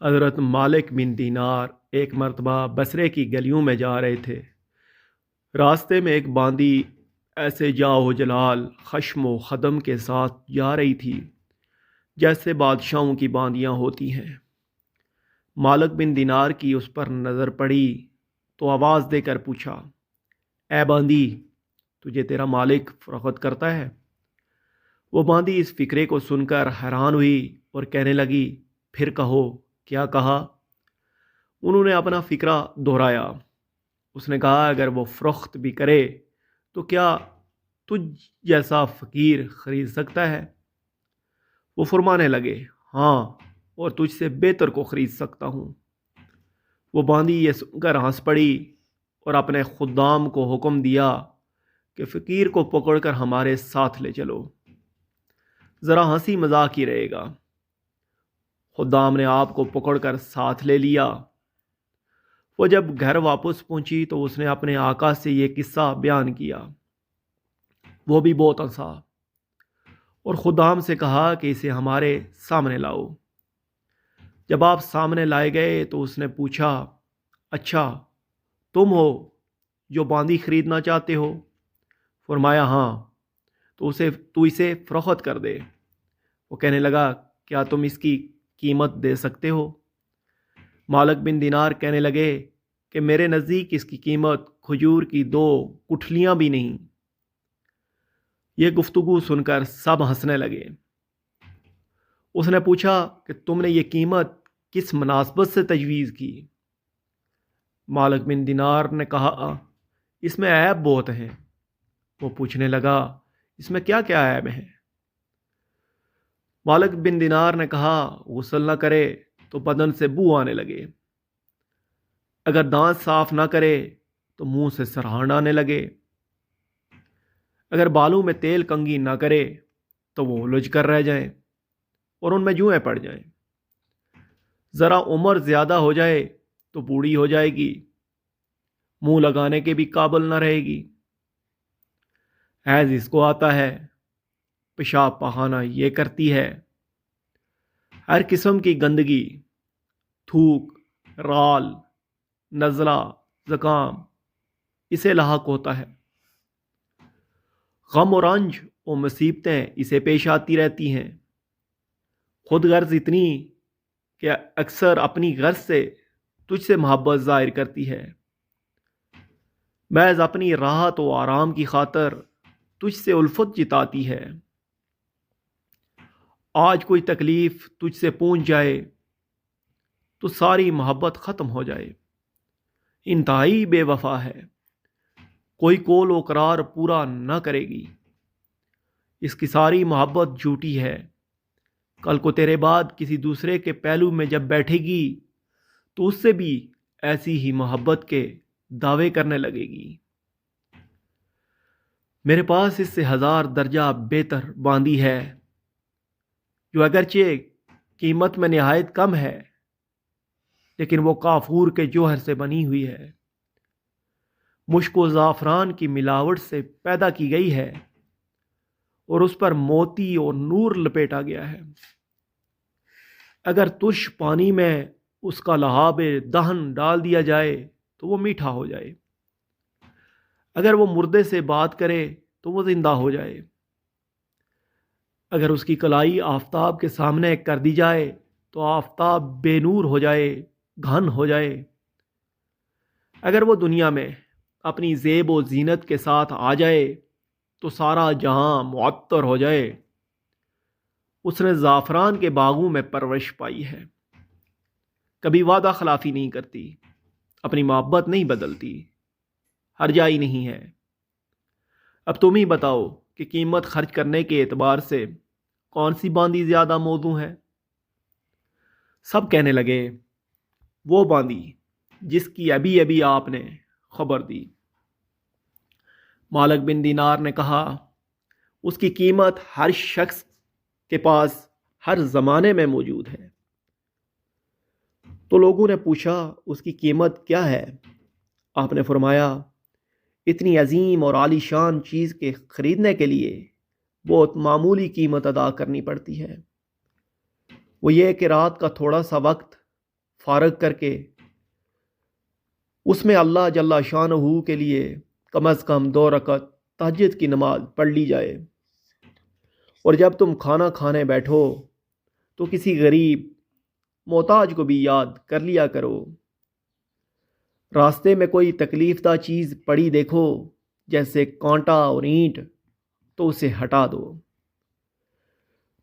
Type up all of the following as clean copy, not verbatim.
حضرت مالک بن دینار ایک مرتبہ بصرے کی گلیوں میں جا رہے تھے۔ راستے میں ایک باندی ایسے جاؤ جلال خشم و خدم کے ساتھ جا رہی تھی جیسے بادشاہوں کی باندیاں ہوتی ہیں۔ مالک بن دینار کی اس پر نظر پڑی تو آواز دے کر پوچھا، اے باندی، تجھے تیرا مالک فروخت کرتا ہے؟ وہ باندی اس فکرے کو سن کر حیران ہوئی اور کہنے لگی، پھر کہو، کیا کہا؟ انہوں نے اپنا فکرہ دہرایا۔ اس نے کہا، اگر وہ فروخت بھی کرے تو کیا تجھ جیسا فقیر خرید سکتا ہے؟ وہ فرمانے لگے، ہاں، اور تجھ سے بہتر کو خرید سکتا ہوں۔ وہ باندی یہ سن کر ہنس پڑی اور اپنے خدام کو حکم دیا کہ فقیر کو پکڑ کر ہمارے ساتھ لے چلو، ذرا ہنسی مذاق ہی رہے گا۔ خدام نے آپ کو پکڑ کر ساتھ لے لیا۔ وہ جب گھر واپس پہنچی تو اس نے اپنے آقا سے یہ قصہ بیان کیا۔ وہ بھی بہت ہنسا اور خدام سے کہا کہ اسے ہمارے سامنے لاؤ۔ جب آپ سامنے لائے گئے تو اس نے پوچھا، اچھا، تم ہو جو باندی خریدنا چاہتے ہو؟ فرمایا، ہاں۔ تو اسے فروخت کر دے۔ وہ کہنے لگا، کیا تم اس کی قیمت دے سکتے ہو؟ مالک بن دینار کہنے لگے کہ میرے نزدیک اس کی قیمت کھجور کی 2 گٹھلیاں بھی نہیں۔ یہ گفتگو سن کر سب ہنسنے لگے۔ اس نے پوچھا کہ تم نے یہ قیمت کس مناسبت سے تجویز کی؟ مالک بن دینار نے کہا، اس میں عیب بہت ہیں۔ وہ پوچھنے لگا، اس میں کیا کیا عیب ہیں؟ مالک بن دینار نے کہا، غسل نہ کرے تو بدن سے بو آنے لگے، اگر دانت صاف نہ کرے تو منہ سے سرہاڑ آنے لگے، اگر بالوں میں تیل کنگھی نہ کرے تو وہ الجھ کر رہ جائیں اور ان میں جوئیں پڑ جائیں، ذرا عمر زیادہ ہو جائے تو بوڑھی ہو جائے گی، منہ لگانے کے بھی قابل نہ رہے گی، حیض اس کو آتا ہے، پیشاب پخانہ یہ کرتی ہے، ہر قسم کی گندگی، تھوک، رال، نزلہ، زکام اسے لاحق ہوتا ہے، غم و رنج اور مصیبتیں اسے پیش آتی رہتی ہیں، خود غرض اتنی کہ اکثر اپنی غرض سے تجھ سے محبت ظاہر کرتی ہے، محض اپنی راحت و آرام کی خاطر تجھ سے الفت جتاتی ہے، آج کوئی تکلیف تجھ سے پہنچ جائے تو ساری محبت ختم ہو جائے، انتہائی بے وفا ہے، کوئی قول و قرار پورا نہ کرے گی، اس کی ساری محبت جھوٹی ہے، کل کو تیرے بعد کسی دوسرے کے پہلو میں جب بیٹھے گی تو اس سے بھی ایسی ہی محبت کے دعوے کرنے لگے گی۔ میرے پاس اس سے 1000 درجہ بہتر باندی ہے جو اگرچہ قیمت میں نہایت کم ہے لیکن وہ کافور کے جوہر سے بنی ہوئی ہے، مشک و زعفران کی ملاوٹ سے پیدا کی گئی ہے اور اس پر موتی اور نور لپیٹا گیا ہے، اگر ترش پانی میں اس کا لہاب دہن ڈال دیا جائے تو وہ میٹھا ہو جائے، اگر وہ مردے سے بات کرے تو وہ زندہ ہو جائے، اگر اس کی کلائی آفتاب کے سامنے کر دی جائے تو آفتاب بے نور ہو جائے، گھن ہو جائے، اگر وہ دنیا میں اپنی زیب و زینت کے ساتھ آ جائے تو سارا جہاں معطر ہو جائے۔ اس نے زعفران کے باغوں میں پرورش پائی ہے، کبھی وعدہ خلافی نہیں کرتی، اپنی محبت نہیں بدلتی، ہر جائی نہیں ہے۔ اب تم ہی بتاؤ کہ قیمت خرچ کرنے کے اعتبار سے کون سی باندی زیادہ موزوں ہے؟ سب کہنے لگے، وہ باندی جس کی ابھی ابھی آپ نے خبر دی۔ مالک بن دینار نے کہا، اس کی قیمت ہر شخص کے پاس ہر زمانے میں موجود ہے۔ تو لوگوں نے پوچھا، اس کی قیمت کیا ہے؟ آپ نے فرمایا، اتنی عظیم اور عالی شان چیز کے خریدنے کے لیے بہت معمولی قیمت ادا کرنی پڑتی ہے، وہ یہ کہ رات کا تھوڑا سا وقت فارغ کر کے اس میں اللہ جل شانہ کے لیے کم از کم 2 رکعت تہجد کی نماز پڑھ لی جائے۔ اور جب تم کھانا کھانے بیٹھو تو کسی غریب محتاج کو بھی یاد کر لیا کرو۔ راستے میں کوئی تکلیف دہ چیز پڑی دیکھو جیسے کانٹا اور اینٹ تو اسے ہٹا دو۔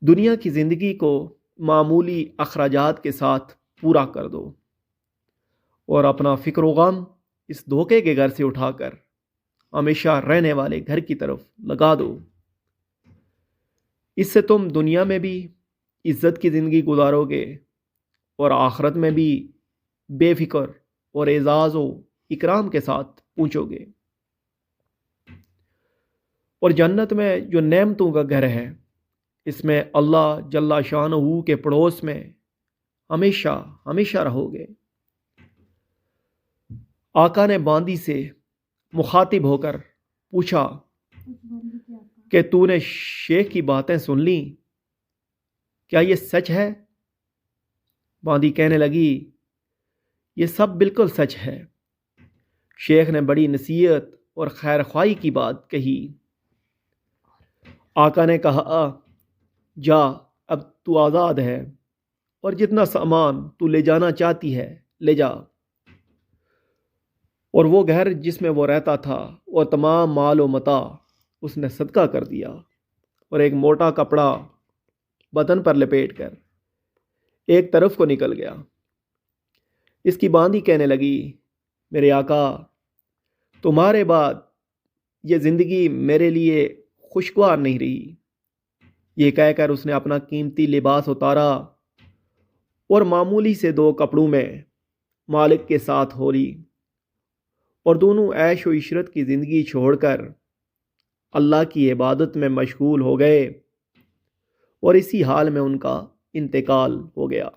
دنیا کی زندگی کو معمولی اخراجات کے ساتھ پورا کر دو اور اپنا فکر و غم اس دھوکے کے گھر سے اٹھا کر ہمیشہ رہنے والے گھر کی طرف لگا دو۔ اس سے تم دنیا میں بھی عزت کی زندگی گزارو گے اور آخرت میں بھی بے فکر اور اعزاز و اکرام کے ساتھ پہنچو گے۔ اور جنت میں جو نعمتوں کا گھر ہے اس میں اللہ جل شانہ کے پڑوس میں ہمیشہ ہمیشہ رہو گے۔ آقا نے باندی سے مخاطب ہو کر پوچھا کہ تو نے شیخ کی باتیں سن لیں، کیا یہ سچ ہے؟ باندی کہنے لگی یہ سب بالکل سچ ہے۔ شیخ نے بڑی نصیحت اور خیر خواہی کی بات کہی۔ آقا نے کہا جا اب تو آزاد ہے اور جتنا سامان تو لے جانا چاہتی ہے لے جا۔ اور وہ گھر جس میں وہ رہتا تھا اور تمام مال و متاع اس نے صدقہ کر دیا اور ایک موٹا کپڑا بدن پر لپیٹ کر ایک طرف کو نکل گیا۔ اس کی باندی کہنے لگی میرے آقا تمہارے بعد یہ زندگی میرے لیے خوشگوار نہیں رہی۔ یہ کہہ کر اس نے اپنا قیمتی لباس اتارا اور معمولی سے 2 کپڑوں میں مالک کے ساتھ ہو لی اور دونوں عیش و عشرت کی زندگی چھوڑ کر اللہ کی عبادت میں مشغول ہو گئے اور اسی حال میں ان کا انتقال ہو گیا۔